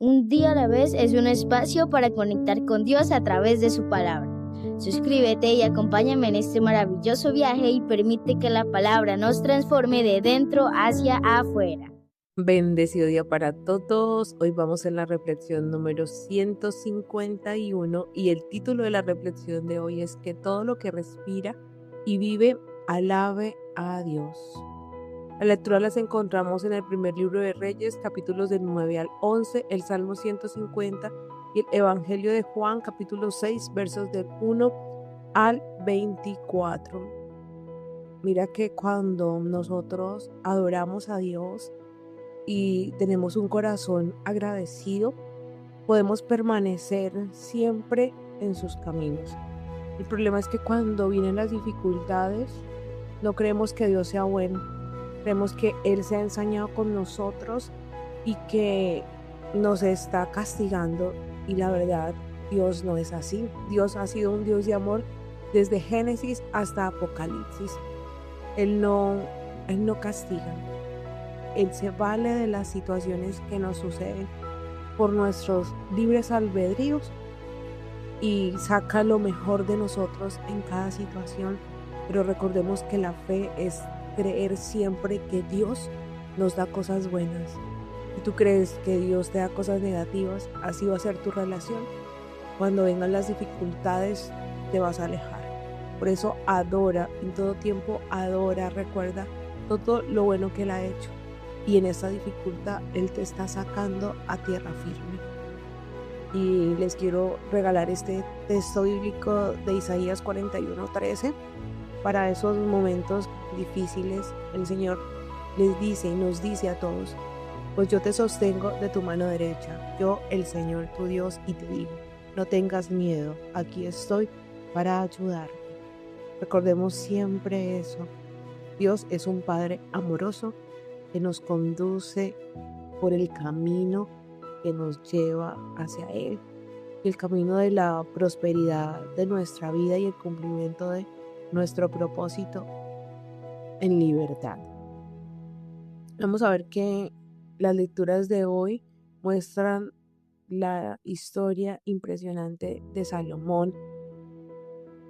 Un día a la vez es un espacio para conectar con Dios a través de su palabra. Suscríbete y acompáñame en este maravilloso viaje y permite que la palabra nos transforme de dentro hacia afuera. Bendecido día para todos. Hoy vamos en la reflexión número 151 y el título de la reflexión de hoy es que todo lo que respira y vive alabe a Dios. La lectura las encontramos en el primer libro de Reyes, capítulos del 9 al 11, el Salmo 150 y el Evangelio de Juan, capítulo 6, versos del 1 al 24. Mira que cuando nosotros adoramos a Dios y tenemos un corazón agradecido, podemos permanecer siempre en sus caminos. El problema es que cuando vienen las dificultades, no creemos que Dios sea bueno. Creemos que Él se ha ensañado con nosotros y que nos está castigando. Y la verdad, Dios no es así. Dios ha sido un Dios de amor desde Génesis hasta Apocalipsis. Él no castiga. Él se vale de las situaciones que nos suceden por nuestros libres albedríos y saca lo mejor de nosotros en cada situación. Pero recordemos que la fe es creer siempre que Dios nos da cosas buenas. Si tú crees que Dios te da cosas negativas, así va a ser tu relación. Cuando vengan las dificultades, te vas a alejar. Por eso adora, en todo tiempo adora, recuerda todo lo bueno que Él ha hecho. Y en esta dificultad Él te está sacando a tierra firme. Y les quiero regalar este texto bíblico de Isaías 41:13. Para esos momentos difíciles, el Señor les dice y nos dice a todos: pues yo te sostengo de tu mano derecha, yo el Señor tu Dios, y te digo, no tengas miedo, aquí estoy para ayudarte. Recordemos siempre eso. Dios es un Padre amoroso que nos conduce por el camino que nos lleva hacia Él, el camino de la prosperidad de nuestra vida y el cumplimiento de nuestro propósito en libertad. Vamos a ver que las lecturas de hoy muestran la historia impresionante de Salomón,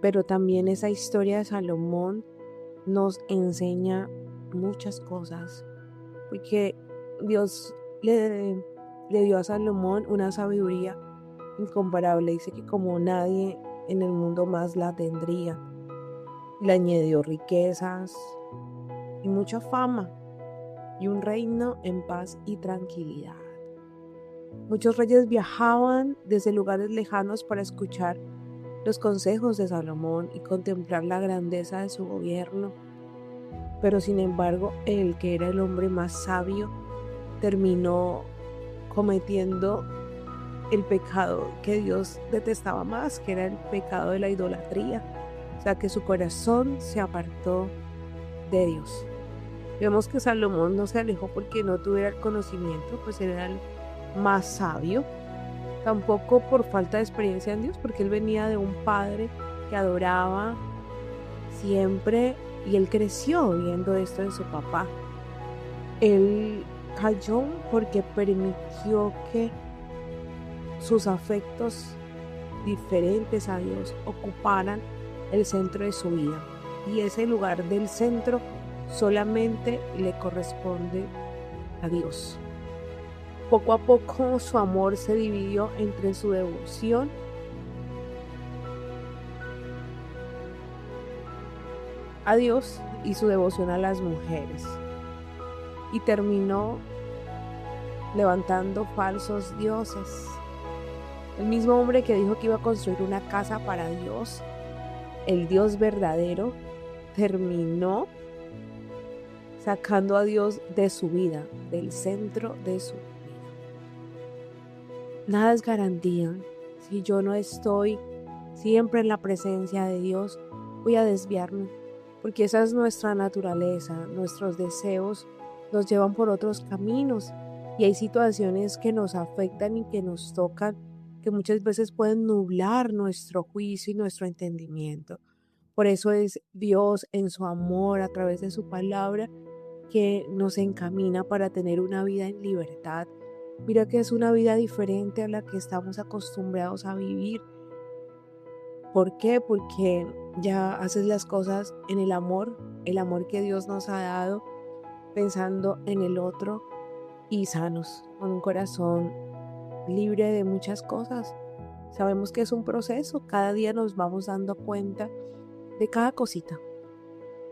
pero también esa historia de Salomón nos enseña muchas cosas, porque Dios le dio a Salomón una sabiduría incomparable. Dice que como nadie en el mundo más la tendría. Le añadió riquezas y mucha fama y un reino en paz y tranquilidad. Muchos reyes viajaban desde lugares lejanos para escuchar los consejos de Salomón y contemplar la grandeza de su gobierno. Pero sin embargo, él, que era el hombre más sabio, terminó cometiendo el pecado que Dios detestaba más, que era el pecado de la idolatría. O sea, que su corazón se apartó de Dios. Vemos que Salomón no se alejó porque no tuviera el conocimiento, pues él era el más sabio. Tampoco por falta de experiencia en Dios, porque él venía de un padre que adoraba siempre y él creció viendo esto de su papá. Él cayó porque permitió que sus afectos diferentes a Dios ocuparan el centro de su vida. Y ese lugar del centro solamente le corresponde a Dios. Poco a poco su amor se dividió entre su devoción a Dios y su devoción a las mujeres. Y terminó levantando falsos dioses. El mismo hombre que dijo que iba a construir una casa para Dios, el Dios verdadero, terminó sacando a Dios de su vida, del centro de su vida. Nada es garantía. Si yo no estoy siempre en la presencia de Dios, voy a desviarme, porque esa es nuestra naturaleza. Nuestros deseos nos llevan por otros caminos y hay situaciones que nos afectan y que nos tocan, que muchas veces pueden nublar nuestro juicio y nuestro entendimiento. Por eso es Dios en su amor, a través de su palabra, que nos encamina para tener una vida en libertad Mira que es una vida diferente a la que estamos acostumbrados a vivir. ¿Por qué? Porque ya haces las cosas en el amor que Dios nos ha dado, pensando en el otro y sanos, con un corazón libre de muchas cosas. Sabemos que es un proceso, cada día nos vamos dando cuenta de cada cosita,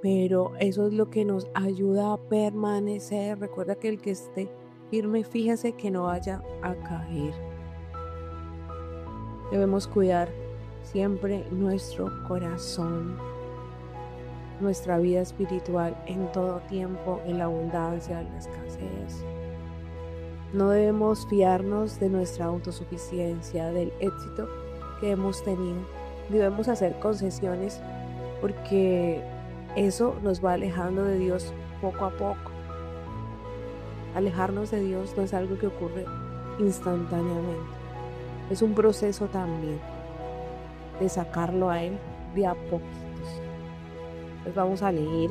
pero eso es lo que nos ayuda a permanecer. Recuerda que el que esté firme, fíjese que no vaya a caer. Debemos cuidar siempre nuestro corazón, nuestra vida espiritual en todo tiempo, en la abundancia, en la escasez. No debemos fiarnos de nuestra autosuficiencia, del éxito que hemos tenido. Debemos hacer concesiones porque eso nos va alejando de Dios poco a poco. Alejarnos de Dios no es algo que ocurre instantáneamente. Es un proceso también de sacarlo a Él de a poquitos. Entonces vamos a leer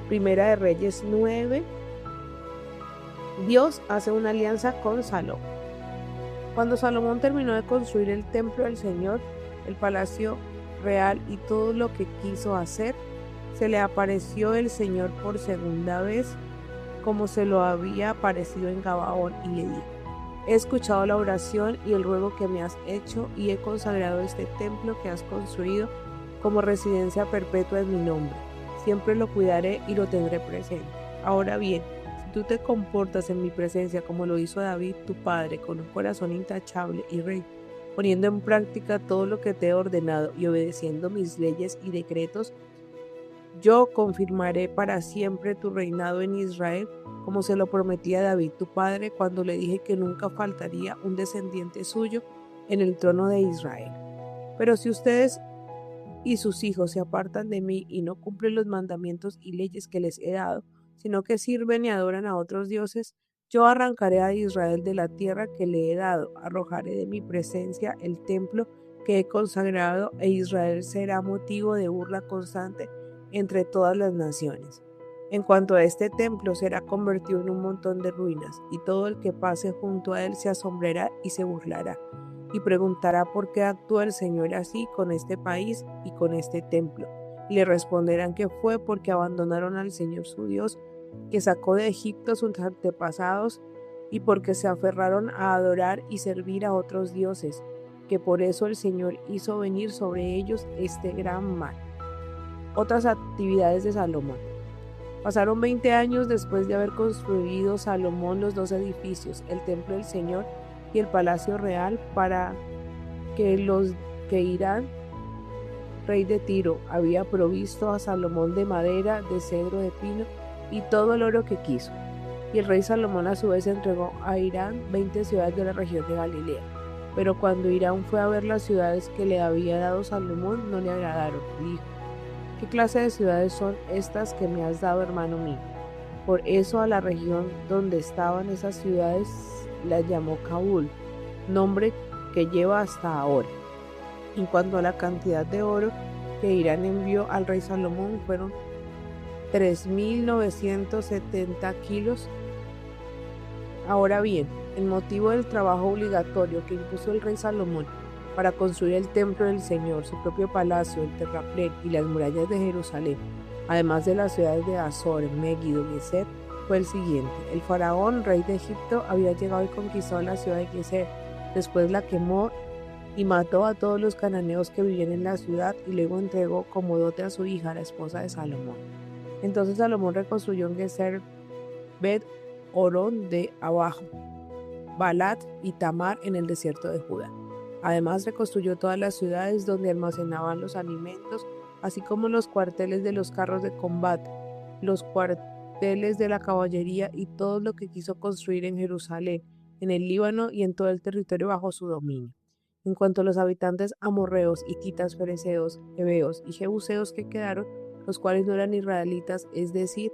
Primera de Reyes 9. Dios hace una alianza con Salomón. Cuando Salomón terminó de construir el templo del Señor, el palacio real y todo lo que quiso hacer, se le apareció el Señor por segunda vez, como se lo había aparecido en Gabaón, y le dijo: he escuchado la oración y el ruego que me has hecho, y he consagrado este templo que has construido como residencia perpetua en mi nombre. Siempre lo cuidaré y lo tendré presente. Ahora bien, si tú te comportas en mi presencia como lo hizo David, tu padre, con un corazón intachable y recto, poniendo en práctica todo lo que te he ordenado y obedeciendo mis leyes y decretos, yo confirmaré para siempre tu reinado en Israel, como se lo prometí a David tu padre cuando le dije que nunca faltaría un descendiente suyo en el trono de Israel. Pero si ustedes y sus hijos se apartan de mí y no cumplen los mandamientos y leyes que les he dado, sino que sirven y adoran a otros dioses, yo arrancaré a Israel de la tierra que le he dado, arrojaré de mi presencia el templo que he consagrado, e Israel será motivo de burla constante entre todas las naciones. En cuanto a este templo, será convertido en un montón de ruinas, y todo el que pase junto a él se asombrará y se burlará, y preguntará por qué actúa el Señor así con este país y con este templo. Y le responderán que fue porque abandonaron al Señor su Dios, que sacó de Egipto sus antepasados, y porque se aferraron a adorar y servir a otros dioses, que por eso el Señor hizo venir sobre ellos este gran mal. Otras actividades de Salomón. Pasaron 20 años después de haber construido Salomón los 2 edificios, el templo del Señor y el palacio real, para que los que Irán, rey de Tiro, había provisto a Salomón de madera, de cedro, de pino y todo el oro que quiso. Y el rey Salomón a su vez entregó a Irán 20 ciudades de la región de Galilea. Pero cuando Irán fue a ver las ciudades que le había dado Salomón, no le agradaron. Dijo: ¿qué clase de ciudades son estas que me has dado, hermano mío? Por eso a la región donde estaban esas ciudades las llamó Kabul, nombre que lleva hasta ahora. En cuanto a la cantidad de oro que Irán envió al rey Salomón, fueron 3.970 kilos. Ahora bien, el motivo del trabajo obligatorio que impuso el rey Salomón para construir el templo del Señor, su propio palacio, el terraplén y las murallas de Jerusalén, además de las ciudades de Azor, Megiddo y Geser, fue el siguiente. El faraón, rey de Egipto, había llegado y conquistado la ciudad de Geser. Después la quemó y mató a todos los cananeos que vivían en la ciudad, y luego entregó como dote a su hija, la esposa de Salomón. Entonces Salomón reconstruyó en Geser Bet Orón de abajo, Balat y Tamar en el desierto de Judá. Además reconstruyó todas las ciudades donde almacenaban los alimentos, así como los cuarteles de los carros de combate, los cuarteles de la caballería y todo lo que quiso construir en Jerusalén, en el Líbano y en todo el territorio bajo su dominio. En cuanto a los habitantes amorreos, hititas, fereceos, heveos y jebuseos que quedaron, los cuales no eran israelitas, es decir,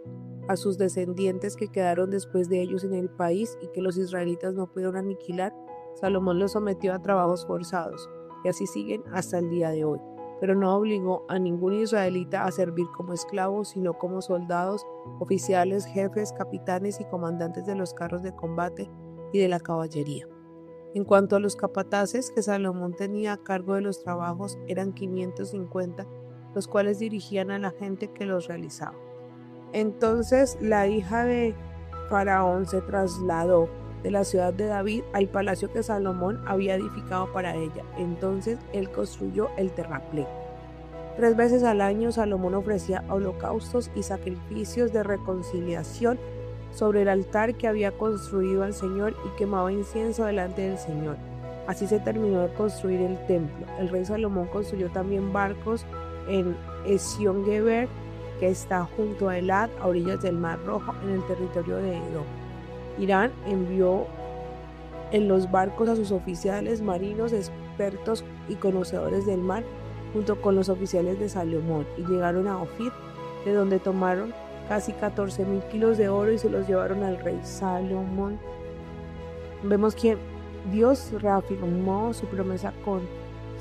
a sus descendientes que quedaron después de ellos en el país y que los israelitas no pudieron aniquilar, Salomón los sometió a trabajos forzados, y así siguen hasta el día de hoy. Pero no obligó a ningún israelita a servir como esclavos, sino como soldados, oficiales, jefes, capitanes y comandantes de los carros de combate, y de la caballería. En cuanto a los capataces que Salomón tenía a cargo de los trabajos, eran 550, los cuales dirigían a la gente que los realizaba. Entonces la hija de Faraón se trasladó de la ciudad de David al palacio que Salomón había edificado para ella. Entonces él construyó el terraplén. 3 veces al año Salomón ofrecía holocaustos y sacrificios de reconciliación sobre el altar que había construido al Señor y quemaba incienso delante del Señor. Así se terminó de construir el templo. El rey Salomón construyó también barcos en Ezión-Geber, que está junto a Elad, a orillas del Mar Rojo, en el territorio de Edom. Irán envió en los barcos a sus oficiales marinos expertos y conocedores del mar, junto con los oficiales de Salomón, y llegaron a Ofir, de donde tomaron casi 14,000 kilos de oro y se los llevaron al rey Salomón. Vemos que Dios reafirmó su promesa con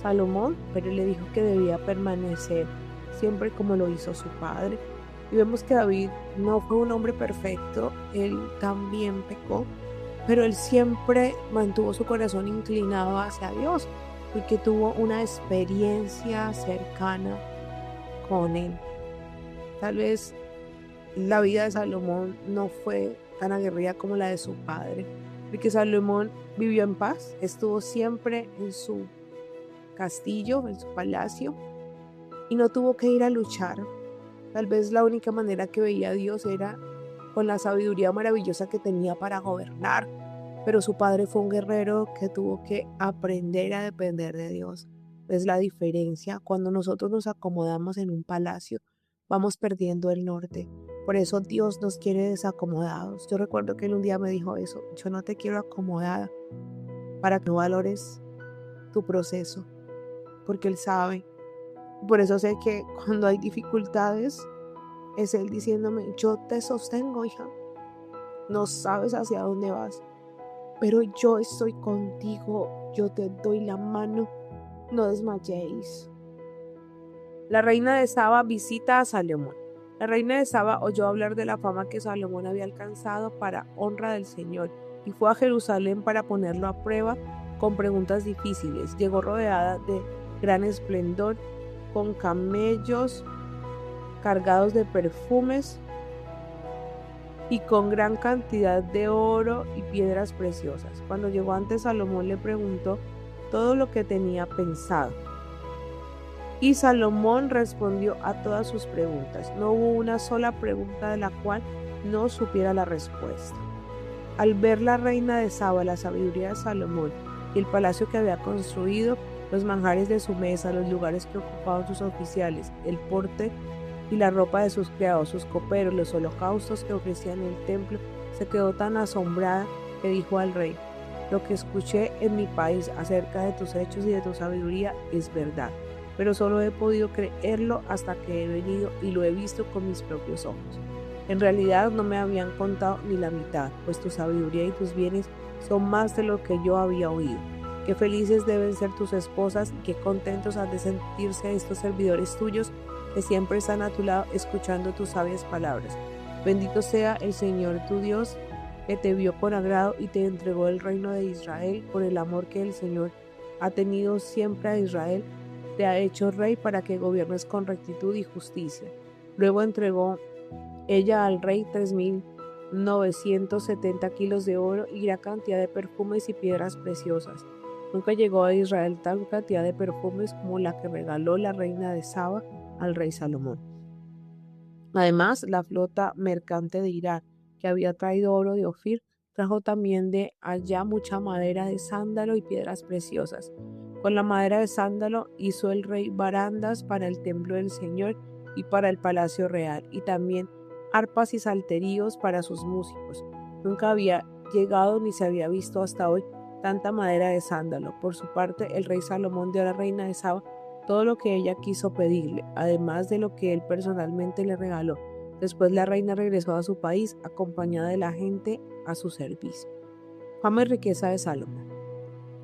Salomón, pero le dijo que debía permanecer siempre como lo hizo su padre. Y vemos que David no fue un hombre perfecto, él también pecó, pero él siempre mantuvo su corazón inclinado hacia Dios, porque tuvo una experiencia cercana con él. Tal vez la vida de Salomón no fue tan aguerrida como la de su padre, porque Salomón vivió en paz, estuvo siempre en su castillo, en su palacio, y no tuvo que ir a luchar. Tal vez la única manera que veía a Dios era con la sabiduría maravillosa que tenía para gobernar, pero su padre fue un guerrero que tuvo que aprender a depender de Dios. Es la diferencia. Cuando nosotros nos acomodamos en un palacio, vamos perdiendo el norte. Por eso Dios nos quiere desacomodados. Yo recuerdo que él un día me dijo eso: yo no te quiero acomodada, para que no valores tu proceso, porque él sabe. Por eso sé que cuando hay dificultades, es él diciéndome: yo te sostengo, hija. No sabes hacia dónde vas, pero yo estoy contigo, yo te doy la mano, no desmayéis. La reina de Saba visita a Salomón. La reina de Saba oyó hablar de la fama que Salomón había alcanzado para honra del Señor y fue a Jerusalén para ponerlo a prueba con preguntas difíciles. Llegó rodeada de gran esplendor, con camellos cargados de perfumes y con gran cantidad de oro y piedras preciosas. Cuando llegó ante Salomón, le preguntó todo lo que tenía pensado, y Salomón respondió a todas sus preguntas. No hubo una sola pregunta de la cual no supiera la respuesta. Al ver la reina de Saba la sabiduría de Salomón y el palacio que había construido, los manjares de su mesa, los lugares que ocupaban sus oficiales, el porte y la ropa de sus criados, sus coperos, los holocaustos que ofrecían en el templo, se quedó tan asombrada que dijo al rey: lo que escuché en mi país acerca de tus hechos y de tu sabiduría es verdad, pero solo he podido creerlo hasta que he venido y lo he visto con mis propios ojos. En realidad no me habían contado ni la mitad, pues tu sabiduría y tus bienes son más de lo que yo había oído. Qué felices deben ser tus esposas y qué contentos han de sentirse estos servidores tuyos que siempre están a tu lado escuchando tus sabias palabras. Bendito sea el Señor tu Dios, que te vio con agrado y te entregó el reino de Israel. Por el amor que el Señor ha tenido siempre a Israel, te ha hecho rey para que gobiernes con rectitud y justicia. Luego entregó ella al rey 3,970 kilos de oro y gran cantidad de perfumes y piedras preciosas. Nunca llegó a Israel tal cantidad de perfumes como la que regaló la reina de Saba al rey Salomón. Además, la flota mercante de Irán, que había traído oro de Ofir, trajo también de allá mucha madera de sándalo y piedras preciosas. Con la madera de sándalo hizo el rey barandas para el templo del Señor y para el palacio real, y también arpas y salterios para sus músicos. Nunca había llegado ni se había visto hasta hoy tanta madera de sándalo. Por su parte, el rey Salomón dio a la reina de Saba todo lo que ella quiso pedirle, además de lo que él personalmente le regaló. Después la reina regresó a su país, acompañada de la gente a su servicio. Fama y riqueza de Salomón.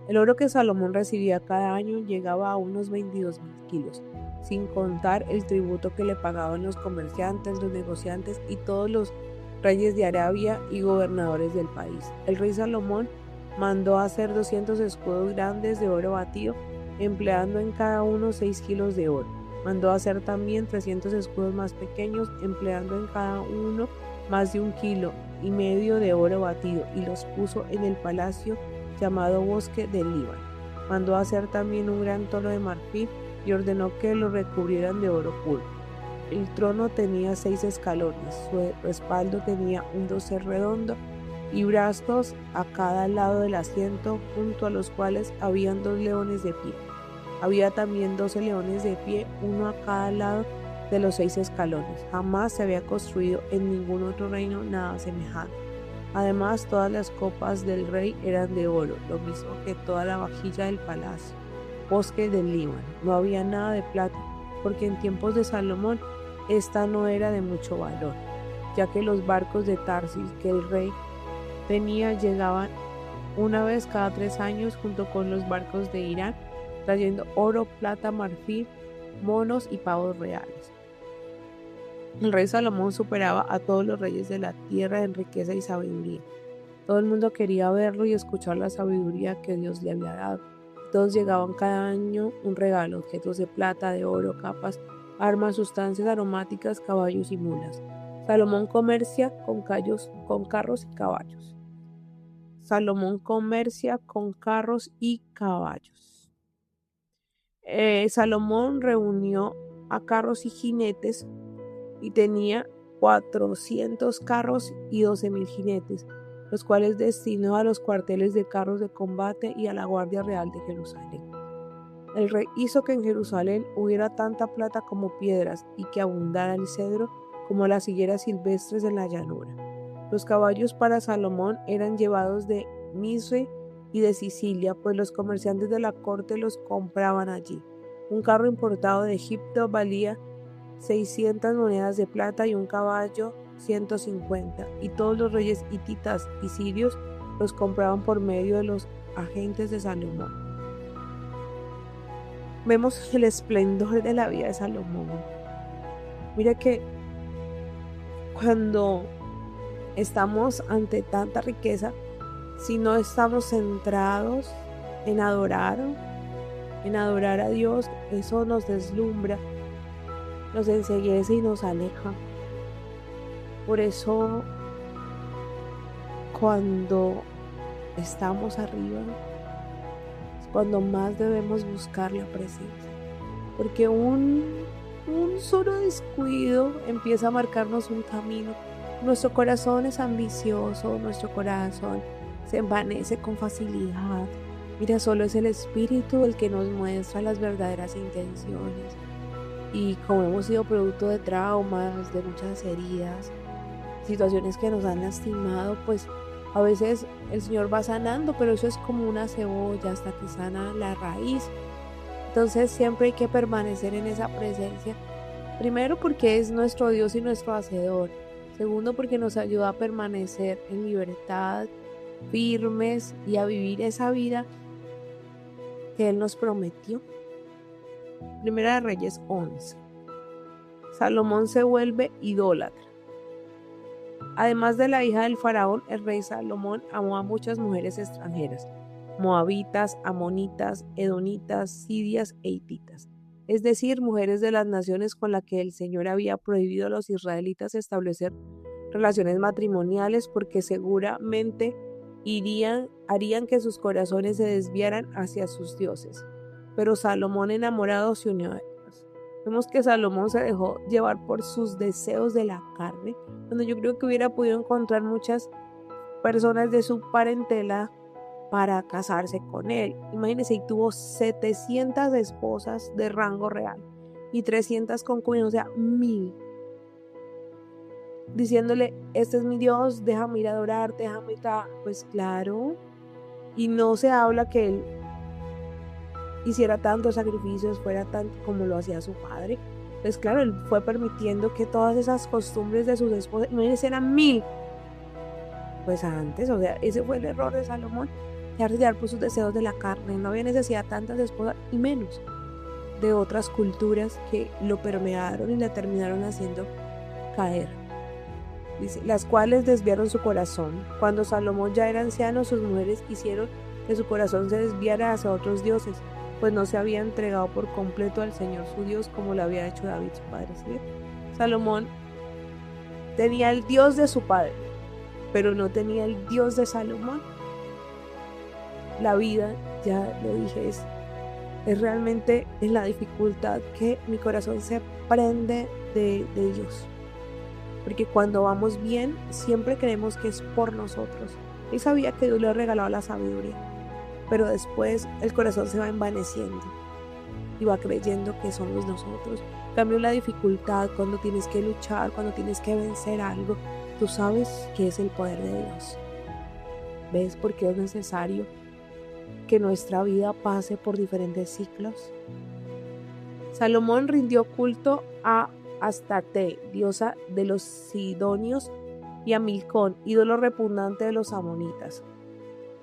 El oro que Salomón recibía cada año llegaba a unos 22,000 kilos, sin contar el tributo que le pagaban los comerciantes, los negociantes y todos los reyes de Arabia y gobernadores del país. El rey Salomón mandó hacer 200 escudos grandes de oro batido, empleando en cada uno 6 kilos de oro. Mandó hacer también 300 escudos más pequeños, empleando en cada uno más de 1,5 kilos de oro batido, y los puso en el palacio llamado Bosque del Líbano. Mandó hacer también un gran trono de marfil y ordenó que lo recubrieran de oro puro. El trono tenía 6 escalones, su respaldo tenía un dosel redondo y brazos a cada lado del asiento, junto a los cuales habían 2 leones de pie. Había también 12 leones de pie, uno a cada lado de los 6 escalones. Jamás se había construido en ningún otro reino nada semejante. Además, todas las copas del rey eran de oro, lo mismo que toda la vajilla del palacio. Bosque del Líbano. No había nada de plata, porque en tiempos de Salomón esta no era de mucho valor, ya que los barcos de Tarsis que el rey tenía llegaban una vez cada 3 años junto con los barcos de Irán, trayendo oro, plata, marfil, monos y pavos reales. El rey Salomón superaba a todos los reyes de la tierra en riqueza y sabiduría. Todo el mundo quería verlo y escuchar la sabiduría que Dios le había dado. Todos llegaban cada año un regalo, objetos de plata, de oro, capas, armas, sustancias aromáticas, caballos y mulas. Salomón comercia con carros y caballos. Salomón comercia con carros y caballos. Salomón reunió a carros y jinetes y tenía 400 carros y 12,000 jinetes, los cuales destinó a los cuarteles de carros de combate y a la Guardia Real de Jerusalén. El rey hizo que en Jerusalén hubiera tanta plata como piedras y que abundara el cedro como las higueras silvestres en la llanura. Los caballos para Salomón eran llevados de Misre y de Sicilia, pues los comerciantes de la corte los compraban allí. Un carro importado de Egipto valía 600 monedas de plata y un caballo 150, y todos los reyes hititas y sirios los compraban por medio de los agentes de Salomón. Vemos el esplendor de la vida de Salomón. Mira que cuando estamos ante tanta riqueza, si no estamos centrados en adorar a Dios, eso nos deslumbra, nos enceguece y nos aleja. Por eso, cuando estamos arriba, es cuando más debemos buscar la presencia, porque un solo descuido empieza a marcarnos un camino. Nuestro corazón es ambicioso, nuestro corazón se envanece con facilidad. Mira, solo es el Espíritu el que nos muestra las verdaderas intenciones. Y como hemos sido producto de traumas, de muchas heridas, situaciones que nos han lastimado, pues a veces el Señor va sanando, pero eso es como una cebolla hasta que sana la raíz. Entonces siempre hay que permanecer en esa presencia. Primero porque es nuestro Dios y nuestro Hacedor. Segundo porque nos ayuda a permanecer en libertad, firmes y a vivir esa vida que Él nos prometió. Primera de Reyes 11. Salomón se vuelve idólatra. Además de la hija del faraón, el rey Salomón amó a muchas mujeres extranjeras, moabitas, amonitas, edonitas, sidias e hititas, es decir, mujeres de las naciones con las que el Señor había prohibido a los israelitas establecer relaciones matrimoniales, porque seguramente harían que sus corazones se desviaran hacia sus dioses. Pero Salomón, enamorado, se unió a ellos. Vemos que Salomón se dejó llevar por sus deseos de la carne, cuando yo creo que hubiera podido encontrar muchas personas de su parentela para casarse con él. Imagínense, y tuvo 700 esposas de rango real y 300 concubinas, o sea, 1000. Diciéndole, este es mi Dios, déjame ir a adorarte, déjame ir a... Pues claro, y no se habla que él hiciera tantos sacrificios, fuera tanto como lo hacía su padre. Pues claro, él fue permitiendo que todas esas costumbres de sus esposas, imagínense, eran 1000. Pues antes, o sea, ese fue el error de Salomón, dejarse llevar por sus deseos de la carne. No había necesidad de tantas esposas, y menos de otras culturas que lo permearon y le terminaron haciendo caer. Dice, las cuales desviaron su corazón. Cuando Salomón ya era anciano, sus mujeres hicieron que su corazón se desviara hacia otros dioses, pues no se había entregado por completo al Señor su Dios como lo había hecho David su padre. ¿Sí? Salomón tenía el Dios de su padre, pero no tenía el Dios de Salomón. La vida, ya lo dije, es realmente en la dificultad que mi corazón se prende de Dios. Porque cuando vamos bien, siempre creemos que es por nosotros. Él sabía que Dios le regalaba la sabiduría, pero después el corazón se va envaneciendo y va creyendo que somos nosotros. En cambio, la dificultad, cuando tienes que luchar, cuando tienes que vencer algo, tú sabes que es el poder de Dios. ¿Ves por qué es necesario que nuestra vida pase por diferentes ciclos? Salomón rindió culto a Astarte, diosa de los sidonios, y a Milcón, ídolo repugnante de los amonitas.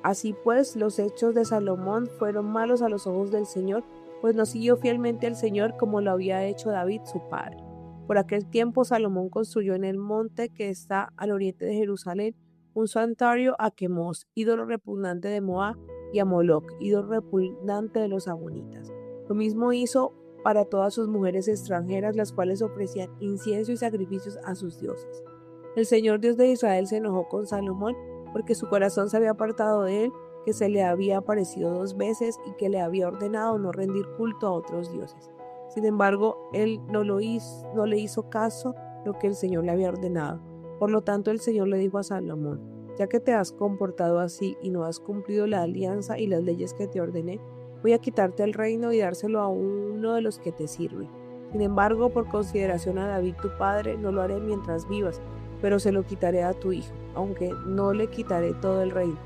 Así pues, los hechos de Salomón fueron malos a los ojos del Señor, pues no siguió fielmente al Señor como lo había hecho David su padre. Por aquel tiempo Salomón construyó en el monte que está al oriente de Jerusalén un santuario a Quemos, ídolo repugnante de Moab, y a Moloc, ídolo repugnante de los amonitas. Lo mismo hizo para todas sus mujeres extranjeras, las cuales ofrecían incienso y sacrificios a sus dioses. El Señor Dios de Israel se enojó con Salomón porque su corazón se había apartado de él, que se le había aparecido 2 veces y que le había ordenado no rendir culto a otros dioses. Sin embargo, él no le hizo caso lo que el Señor le había ordenado. Por lo tanto, el Señor le dijo a Salomón: ya que te has comportado así y no has cumplido la alianza y las leyes que te ordené, voy a quitarte el reino y dárselo a uno de los que te sirve. Sin embargo, por consideración a David tu padre, no lo haré mientras vivas, pero se lo quitaré a tu hijo, aunque no le quitaré todo el reino.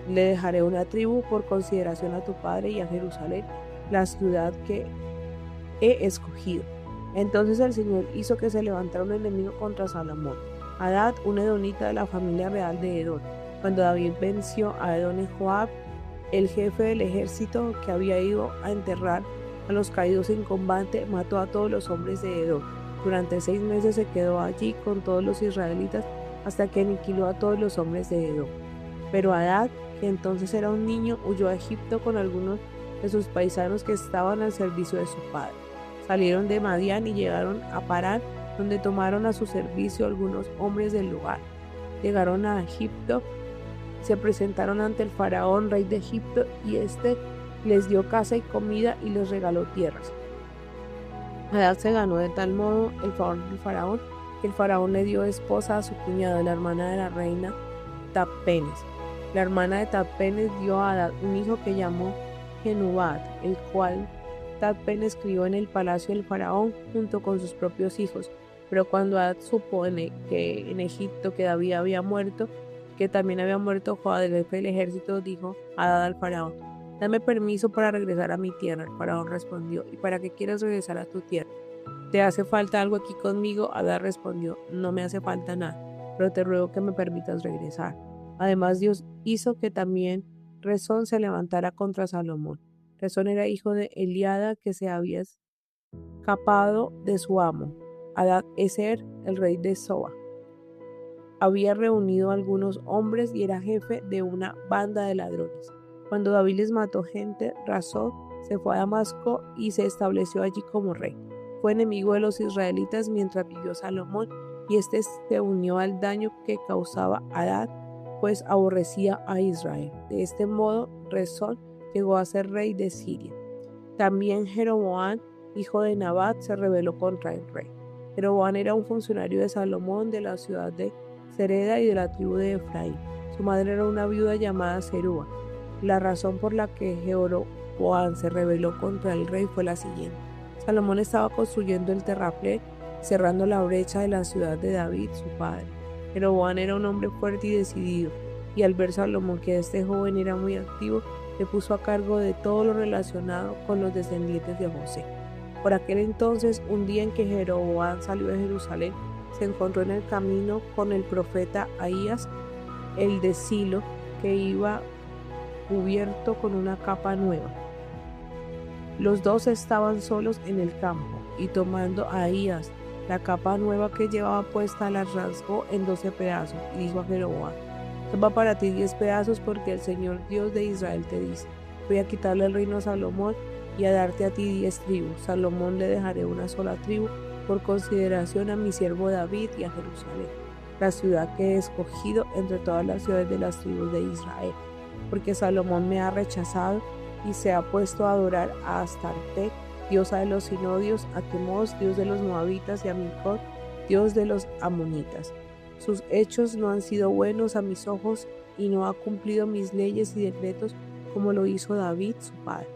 Le dejaré una tribu por consideración a tu padre y a Jerusalén, la ciudad que he escogido. Entonces el Señor hizo que se levantara un enemigo contra Salomón, Hadad, un edomita de la familia real de Edom. Cuando David venció a Edom en Joab, el jefe del ejército que había ido a enterrar a los caídos en combate, mató a todos los hombres de Edom. Durante 6 meses se quedó allí con todos los israelitas hasta que aniquiló a todos los hombres de Edom. Pero Hadad, que entonces era un niño, huyó a Egipto con algunos de sus paisanos que estaban al servicio de su padre. Salieron de Madián y llegaron a Parán, donde tomaron a su servicio algunos hombres del lugar. Llegaron a Egipto, se presentaron ante el faraón, rey de Egipto, y éste les dio casa y comida y les regaló tierras. Hadad se ganó de tal modo el favor del faraón, que el faraón le dio esposa a su cuñada, la hermana de la reina Tahpenes. La hermana de Tahpenes dio a Hadad un hijo que llamó Genubat, el cual Tahpenes crió en el palacio del faraón junto con sus propios hijos. Pero cuando Hadad supone que en Egipto que David había muerto, que también había muerto Joab, el jefe del ejército, dijo Hadad al faraón: dame permiso para regresar a mi tierra. El faraón respondió: ¿y para qué quieres regresar a tu tierra? ¿Te hace falta algo aquí conmigo? Hadad respondió: no me hace falta nada, pero te ruego que me permitas regresar. Además, Dios hizo que también Rezón se levantara contra Salomón. Rezón era hijo de Eliada, que se había escapado de su amo, Hadad-Ezer, el rey de Soba. Había reunido a algunos hombres y era jefe de una banda de ladrones. Cuando David les mató gente, Rezón se fue a Damasco y se estableció allí como rey. Fue enemigo de los israelitas mientras vivió Salomón, y este se unió al daño que causaba Hadad, pues aborrecía a Israel. De este modo, Rezón llegó a ser rey de Siria. También Jeroboam, hijo de Nabat, se rebeló contra el rey. Jeroboam era un funcionario de Salomón, de la ciudad de Sereda y de la tribu de Efraín. Su madre era una viuda llamada Serúa. La razón por la que Jeroboam se rebeló contra el rey fue la siguiente. Salomón estaba construyendo el terraplén, cerrando la brecha de la ciudad de David, su padre. Jeroboam era un hombre fuerte y decidido, y al ver Salomón que este joven era muy activo, le puso a cargo de todo lo relacionado con los descendientes de José. Por aquel entonces, un día en que Jeroboam salió de Jerusalén, se encontró en el camino con el profeta Ahías, el de Silo, que iba cubierto con una capa nueva. Los dos estaban solos en el campo, y tomando a Ahías La capa nueva que llevaba puesta la rasgó en 12 pedazos y dijo a Jeroboam: toma para ti 10 pedazos, porque el Señor Dios de Israel te dice: voy a quitarle el reino a Salomón y a darte a ti 10 tribus. Salomón le dejaré una sola tribu por consideración a mi siervo David y a Jerusalén, la ciudad que he escogido entre todas las ciudades de las tribus de Israel. Porque Salomón me ha rechazado y se ha puesto a adorar a Astarte, diosa de los sinodios, a Quemos, dios de los moabitas, y a Milcot, dios de los amonitas. Sus hechos no han sido buenos a mis ojos y no ha cumplido mis leyes y decretos como lo hizo David, su padre.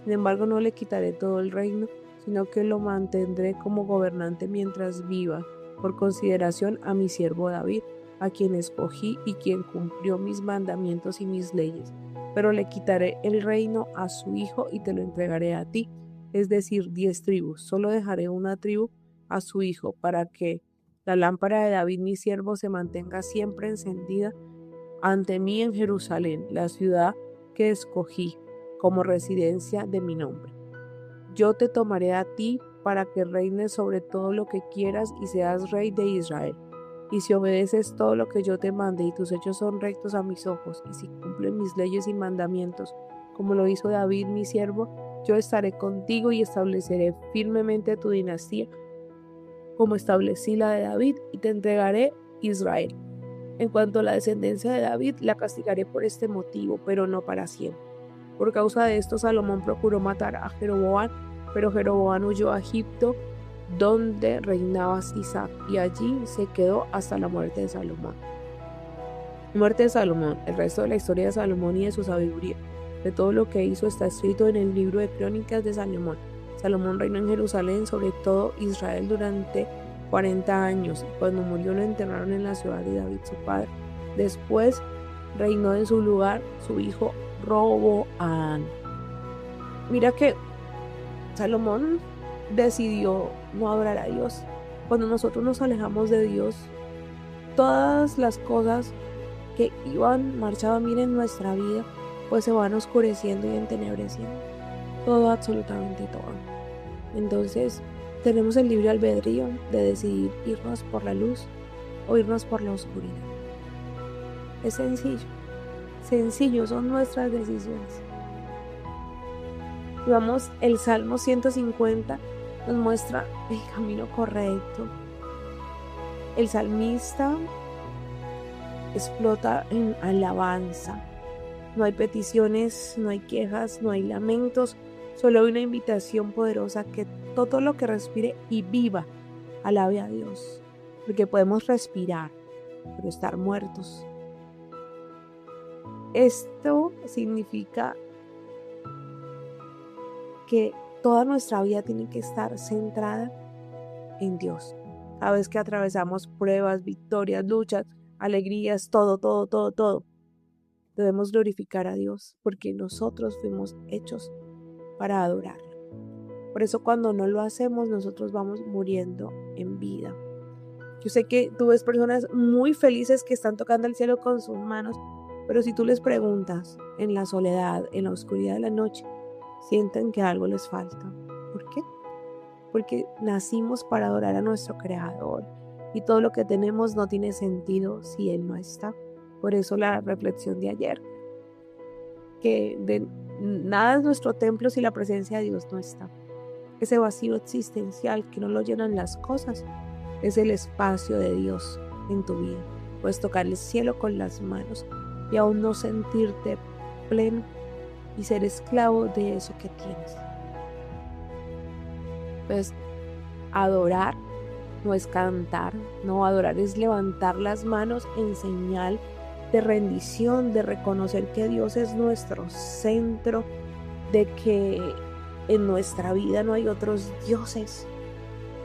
Sin embargo, no le quitaré todo el reino, sino que lo mantendré como gobernante mientras viva, por consideración a mi siervo David, a quien escogí y quien cumplió mis mandamientos y mis leyes. Pero le quitaré el reino a su hijo y te lo entregaré a ti, es decir, 10 tribus. Solo dejaré una tribu a su hijo, para que la lámpara de David mi siervo se mantenga siempre encendida ante mí en Jerusalén, la ciudad que escogí como residencia de mi nombre. Yo te tomaré a ti para que reines sobre todo lo que quieras y seas rey de Israel. Y si obedeces todo lo que yo te mande y tus hechos son rectos a mis ojos, y si cumplen mis leyes y mandamientos, como lo hizo David mi siervo, yo estaré contigo y estableceré firmemente tu dinastía, como establecí la de David, y te entregaré Israel. En cuanto a la descendencia de David, la castigaré por este motivo, pero no para siempre. Por causa de esto, Salomón procuró matar a Jeroboam, pero Jeroboam huyó a Egipto, donde reinaba Sisac, y allí se quedó hasta la muerte de Salomón. Muerte de Salomón. El resto de la historia de Salomón y de su sabiduría, de todo lo que hizo, está escrito en el libro de Crónicas de Salomón. Salomón reinó en Jerusalén sobre todo Israel durante 40 años, y cuando murió lo enterraron en la ciudad de David su padre. Después reinó en su lugar su hijo Roboam. Mira que Salomón decidió no adorar a Dios. Cuando nosotros nos alejamos de Dios, todas las cosas que marchaban bien en nuestra vida, pues se van oscureciendo y entenebreciendo. Todo, absolutamente todo. Entonces, tenemos el libre albedrío de decidir irnos por la luz o irnos por la oscuridad. Es sencillo, son nuestras decisiones. Vamos, el Salmo 150 nos muestra el camino correcto. El salmista explota en alabanza. No hay peticiones, no hay quejas, no hay lamentos, solo hay una invitación poderosa que todo lo que respire y viva alabe a Dios. Porque podemos respirar, pero estar muertos. Esto significa que toda nuestra vida tiene que estar centrada en Dios. Cada vez que atravesamos pruebas, victorias, luchas, alegrías, todo, debemos glorificar a Dios, porque nosotros fuimos hechos para adorarlo. Por eso cuando no lo hacemos, nosotros vamos muriendo en vida. Yo sé que tú ves personas muy felices que están tocando el cielo con sus manos, pero si tú les preguntas en la soledad, en la oscuridad de la noche, sienten que algo les falta. ¿Por qué? Porque nacimos para adorar a nuestro Creador y todo lo que tenemos no tiene sentido si Él no está. Por eso la reflexión de ayer, que de nada es nuestro templo si la presencia de Dios no está. Ese vacío existencial que no lo llenan las cosas es el espacio de Dios en tu vida. Puedes tocar el cielo con las manos y aún no sentirte pleno y ser esclavo de eso que tienes. Pues adorar no es cantar, no, adorar es levantar las manos en señal de rendición, de reconocer que Dios es nuestro centro, de que en nuestra vida no hay otros dioses,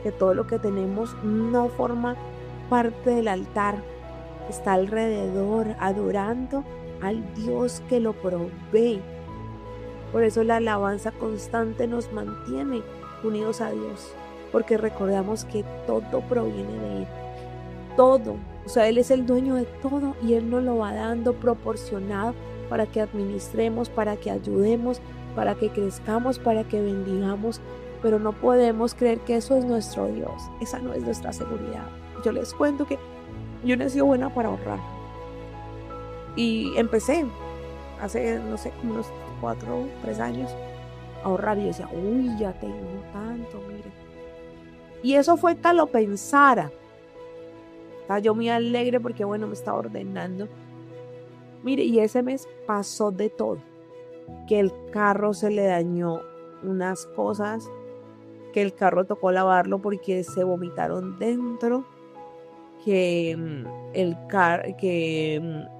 que todo lo que tenemos no forma parte del altar, está alrededor adorando al Dios que lo provee. Por eso la alabanza constante nos mantiene unidos a Dios, porque recordamos que todo proviene de Él, todo. O sea, Él es el dueño de todo y Él nos lo va dando proporcionado para que administremos, para que ayudemos, para que crezcamos, para que bendigamos pero no podemos creer que eso es nuestro Dios. Esa no es nuestra seguridad. Yo les cuento que yo no he sido buena para ahorrar. Y empecé hace, no sé, como unos 4 o 3 años a ahorrar. Y yo decía, uy, ya tengo tanto, mire. Y eso fue que lo pensara. Estaba yo muy alegre porque, bueno, me estaba ordenando. Mire, y ese mes pasó de todo. Que el carro se le dañó unas cosas, que el carro tocó lavarlo porque se vomitaron dentro, que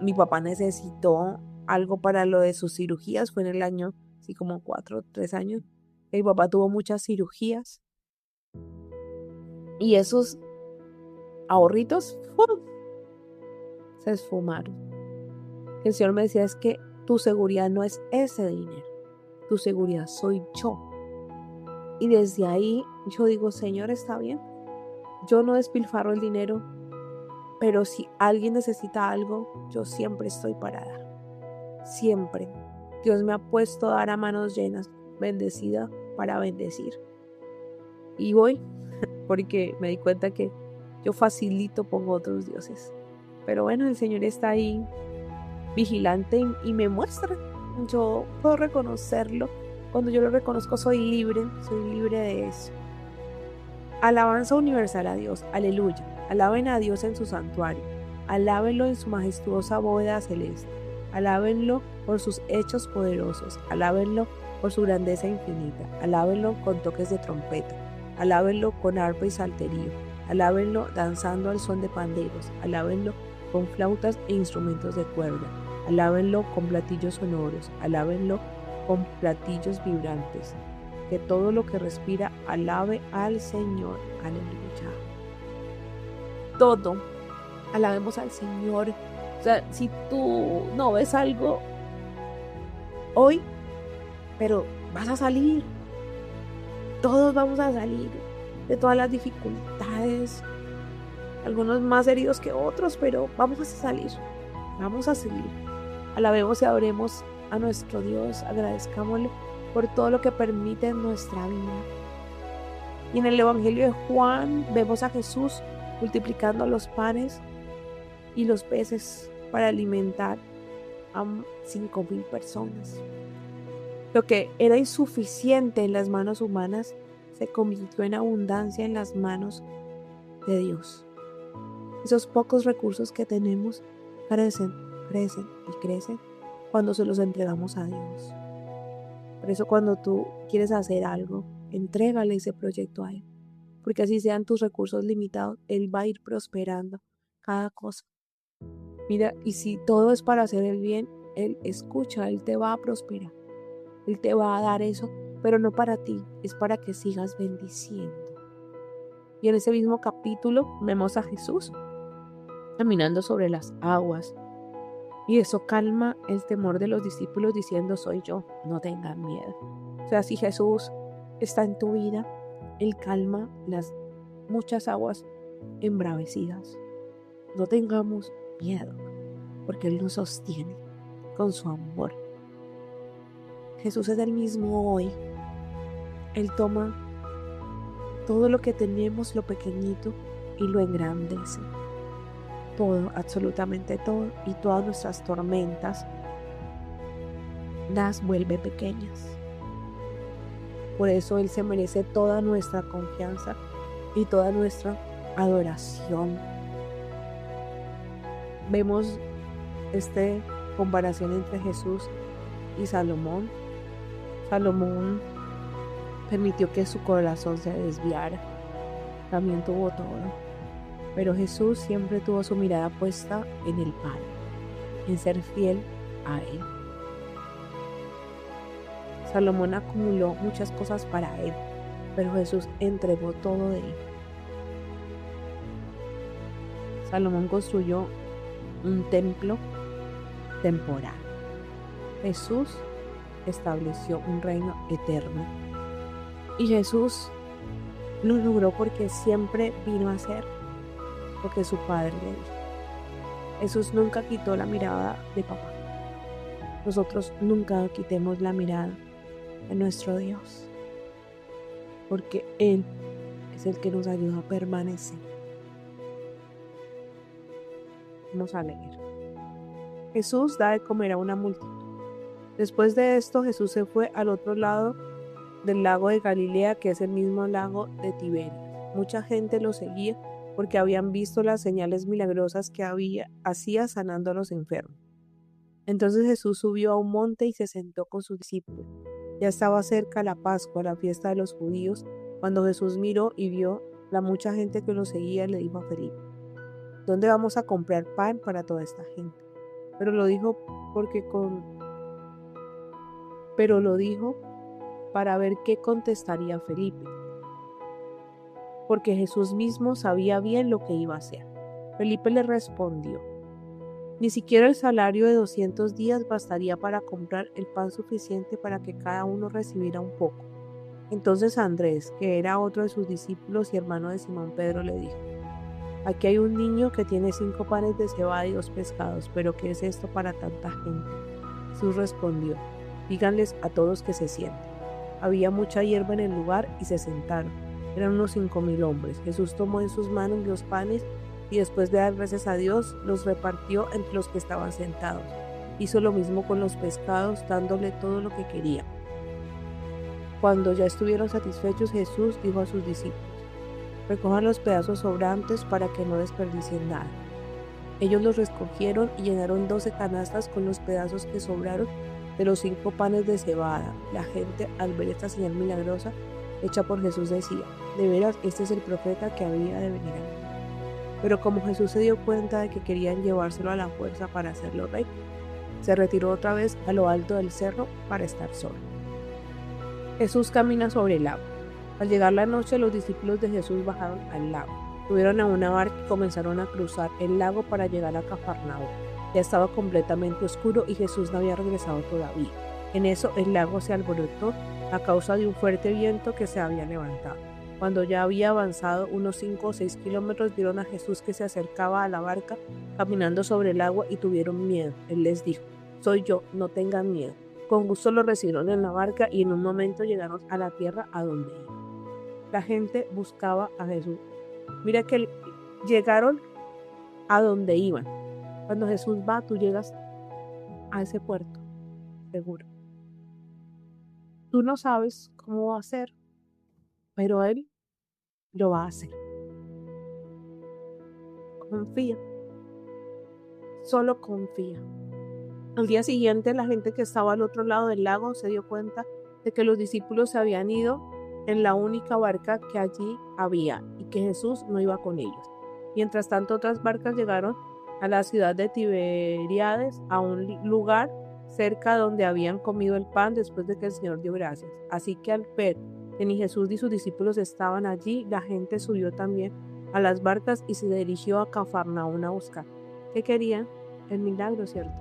mi papá necesitó algo para lo de sus cirugías, fue en el año, así como 4 o 3 años, mi papá tuvo muchas cirugías y esos ahorritos ¡fum!, se esfumaron. El Señor me decía, es que tu seguridad no es ese dinero, tu seguridad soy yo. Y desde ahí yo digo, Señor, está bien, yo no despilfarro el dinero, pero si alguien necesita algo, yo siempre estoy para dar. Siempre. Dios me ha puesto a dar a manos llenas, bendecida para bendecir. Y voy, porque me di cuenta que yo facilito pongo otros dioses. Pero bueno, el Señor está ahí vigilante y me muestra. Yo puedo reconocerlo. Cuando yo lo reconozco soy libre de eso. Alabanza universal a Dios, aleluya. Alaben a Dios en su santuario, alábenlo en su majestuosa bóveda celeste, alábenlo por sus hechos poderosos, alábenlo por su grandeza infinita, alábenlo con toques de trompeta, alábenlo con arpa y salterio, alábenlo danzando al son de panderos, alábenlo con flautas e instrumentos de cuerda, alábenlo con platillos sonoros, alábenlo con platillos vibrantes. Que todo lo que respira alabe al Señor. Aleluya. Todo. Alabemos al Señor. O sea, si tú no ves algo hoy, pero vas a salir. Todos vamos a salir de todas las dificultades. Algunos más heridos que otros, pero vamos a salir. Vamos a seguir. Alabemos y adoremos a nuestro Dios. Agradezcámosle por todo lo que permite en nuestra vida. Y en el Evangelio de Juan vemos a Jesús multiplicando los panes y los peces para alimentar a 5,000 personas. Lo que era insuficiente en las manos humanas se convirtió en abundancia en las manos de Dios. Esos pocos recursos que tenemos crecen y crecen cuando se los entregamos a Dios. Por eso cuando tú quieres hacer algo, entrégale ese proyecto a Él. Porque así sean tus recursos limitados, Él va a ir prosperando cada cosa. Mira, y si todo es para hacer el bien, Él escucha, Él te va a prosperar. Él te va a dar eso, pero no para ti, es para que sigas bendiciendo. Y en ese mismo capítulo vemos a Jesús caminando sobre las aguas. Y eso calma el temor de los discípulos diciendo, soy yo, no tengan miedo. O sea, si Jesús está en tu vida, Él calma las muchas aguas embravecidas. No tengamos miedo, porque Él nos sostiene con su amor. Jesús es el mismo hoy. Él toma todo lo que tenemos, lo pequeñito, y lo engrandece. Todo, absolutamente todo, y todas nuestras tormentas las vuelve pequeñas. Por eso Él se merece toda nuestra confianza y toda nuestra adoración. Vemos esta comparación entre Jesús y Salomón. Salomón permitió que su corazón se desviara. También tuvo todo. Pero Jesús siempre tuvo su mirada puesta en el Padre, en ser fiel a Él. Salomón acumuló muchas cosas para Él, pero Jesús entregó todo de Él. Salomón construyó un templo temporal. Jesús estableció un reino eterno. Y Jesús lo logró porque siempre vino a ser lo que su Padre le dijo. Jesús nunca quitó la mirada de papá. Nosotros nunca quitemos la mirada de nuestro Dios. porque Él es el que nos ayuda a permanecer. Vamos a leer. Jesús da de comer a una multitud. Después de esto, Jesús se fue al otro lado del lago de Galilea, que es el mismo lago de Tiberias. Mucha gente lo seguía porque habían visto las señales milagrosas que hacía sanando a los enfermos. Entonces Jesús subió a un monte y se sentó con sus discípulos. Ya estaba cerca la Pascua, la fiesta de los judíos. Cuando Jesús miró y vio la mucha gente que lo seguía, le dijo a Felipe: ¿Dónde vamos a comprar pan para toda esta gente? Pero lo dijo para ver qué contestaría Felipe, porque Jesús mismo sabía bien lo que iba a hacer. Felipe le respondió: ni siquiera el salario de 200 días bastaría para comprar el pan suficiente para que cada uno recibiera un poco. Entonces Andrés, que era otro de sus discípulos y hermano de Simón Pedro, le dijo: aquí hay un niño que tiene 5 panes de cebada y 2 pescados, pero ¿qué es esto para tanta gente? Jesús respondió: díganles a todos que se sienten. Había mucha hierba en el lugar y se sentaron. Eran unos 5,000 hombres. Jesús tomó en sus manos los panes y después de dar gracias a Dios, los repartió entre los que estaban sentados. Hizo lo mismo con los pescados, dándole todo lo que querían. Cuando ya estuvieron satisfechos, Jesús dijo a sus discípulos: recojan los pedazos sobrantes para que no desperdicien nada. Ellos los recogieron y llenaron 12 canastas con los pedazos que sobraron de los 5 panes de cebada. La gente, al ver esta señal milagrosa hecha por Jesús, decía: de veras, este es el profeta que había de venir al mundo. Pero como Jesús se dio cuenta de que querían llevárselo a la fuerza para hacerlo rey, se retiró otra vez a lo alto del cerro para estar solo. Jesús camina sobre el agua. Al llegar la noche, los discípulos de Jesús bajaron al lago. Subieron a una barca y comenzaron a cruzar el lago para llegar a Cafarnaúm. Ya estaba completamente oscuro y Jesús no había regresado todavía. En eso el lago se alborotó a causa de un fuerte viento que se había levantado. Cuando ya había avanzado unos 5 o 6 kilómetros, vieron a Jesús que se acercaba a la barca caminando sobre el agua y tuvieron miedo. Él les dijo: soy yo, no tengan miedo. Con gusto lo recibieron en la barca y en un momento llegaron a la tierra a donde iban. La gente buscaba a Jesús. Mira que llegaron a donde iban. Cuando Jesús va, tú llegas a ese puerto, seguro. Tú no sabes cómo va a ser, pero Él lo va a hacer. Confía. Solo confía. Al día siguiente, la gente que estaba al otro lado del lago se dio cuenta de que los discípulos se habían ido en la única barca que allí había y que Jesús no iba con ellos. Mientras tanto, otras barcas llegaron a la ciudad de Tiberíades, a un lugar cerca donde habían comido el pan después de que el Señor dio gracias. Así que al ver que ni Jesús ni sus discípulos estaban allí, la gente subió también a las barcas y se dirigió a Cafarnaúm a buscar. ¿Qué querían? El milagro, ¿cierto?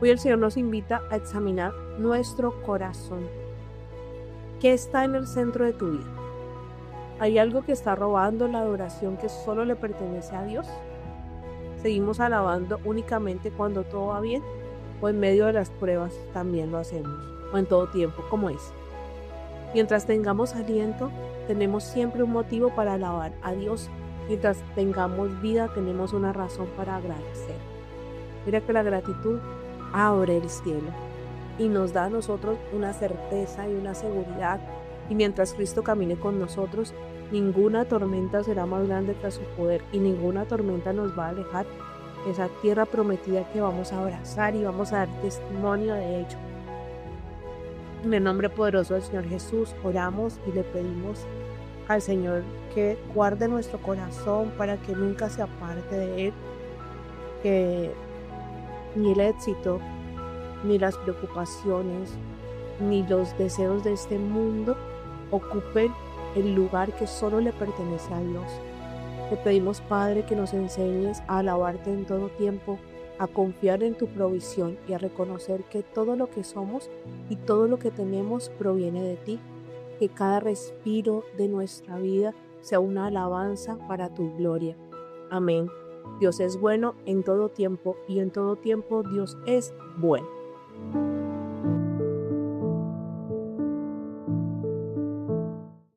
Hoy el Señor nos invita a examinar nuestro corazón. ¿Qué está en el centro de tu vida? ¿Hay algo que está robando la adoración que solo le pertenece a Dios? ¿Seguimos alabando únicamente cuando todo va bien? ¿O en medio de las pruebas también lo hacemos? ¿O en todo tiempo? ¿Cómo es? Mientras tengamos aliento, tenemos siempre un motivo para alabar a Dios. Mientras tengamos vida, tenemos una razón para agradecer. Mira que la gratitud abre el cielo y nos da a nosotros una certeza y una seguridad. Y mientras Cristo camine con nosotros, ninguna tormenta será más grande que su poder y ninguna tormenta nos va a alejar de esa tierra prometida que vamos a abrazar y vamos a dar testimonio de ello. En el nombre poderoso del Señor Jesús oramos y le pedimos al Señor que guarde nuestro corazón para que nunca se aparte de Él, que ni el éxito, ni las preocupaciones, ni los deseos de este mundo ocupen el lugar que solo le pertenece a Dios. Te pedimos, Padre, que nos enseñes a alabarte en todo tiempo, a confiar en tu provisión y a reconocer que todo lo que somos y todo lo que tenemos proviene de ti. Que cada respiro de nuestra vida sea una alabanza para tu gloria. Amén. Dios es bueno en todo tiempo y en todo tiempo Dios es bueno.